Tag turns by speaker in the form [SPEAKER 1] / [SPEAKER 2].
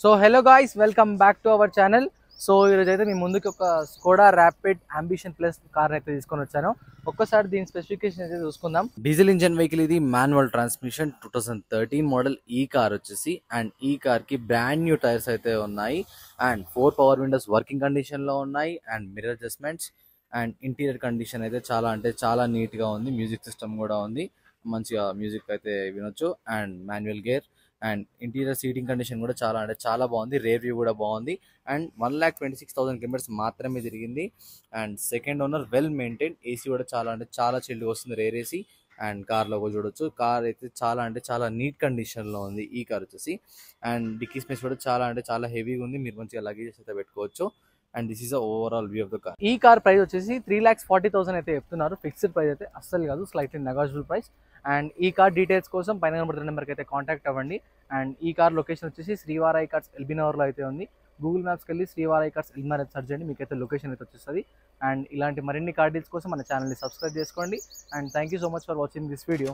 [SPEAKER 1] So hello guys, welcome back to our channel. So ఈరోజు అయితే మీ ముందుకి ఒక Skoda rapid ambition plus car అయితే తీసుకొని వచ్చాను. ఒక్కసారి దీని స్పెసిఫికేషన్ అయితే చూసుకుందాం. డీజిల్ ఇంజన్ వెహికల్ ఇది, మాన్యువల్ ట్రాన్స్మిషన్, 2013 మోడల్. ఈ కార్ వచ్చేసి అండ్ ఈ కార్ కి బ్రాండ్ న్యూ టైర్స్ అయితే ఉన్నాయి and 4 power Windows working condition లో ఉన్నాయి and mirror adjustments and interior condition అయితే చాలా అంటే చాలా నీట్ గా ఉంది. మ్యూజిక్ సిస్టమ్ కూడా ఉంది, మంచిగా మ్యూజిక్ అయితే వినొచ్చు and manual gear and interior seating condition కూడా చాలా అంటే చాలా బాగుంది. రేర్ వ్యూ కూడా బాగుంది అండ్ 1,26,000 కిలోమీటర్స్ మాత్రమే తిరిగింది and second owner, well maintain. AC కూడా చాలా అంటే చాలా చిల్డ్గా వస్తుంది, రేర్ ఏసీ. అండ్ కార్ లో కూడా చూడొచ్చు, కార్ అయితే చాలా అంటే చాలా నీట్ కండిషన్ లో ఉంది ఈ కార్ వచ్చేసి. అండ్ డిక్కీ స్పేస్ కూడా చాలా అంటే చాలా హెవీగా ఉంది, మీరు మంచిగా లగేజెస్ అయితే పెట్టుకోవచ్చు. And this is overall view of the car. ఈ కార్ ప్రైస్ వచ్చేసి 3,40,000 అయితే చెప్తున్నారు. ఫిక్స్డ్ ప్రైస్ అయితే అస్సలు కాదు, స్లైట్లీ నెగోషియబుల్ ప్రైస్. అండ్ ఈ కార్ డీటెయిల్స్ కోసం పైన నెంబర్ నెంబర్కి అయితే కాంటాక్ట్ అవ్వండి. అండ్ ఈ కార్ లొకేషన్ వచ్చేసి శ్రీవారాయి కార్స్ ఎల్బీ నగర్లో అయితే ఉంది. గూగుల్ మ్యాప్స్కి వెళ్ళి శ్రీవారాయి కార్స్ ఎల్బీ నగర్ సెర్చ్ చేయండి, మీకు అయితే లొకేషన్ అయితే వచ్చేస్తుంది. అండ్ ఇలాంటి మరిన్ని కార్ డీల్స్ కోసం మన ఛానల్ని సబ్స్క్రైబ్ చేసుకోండి. And thank you so much for watching this video.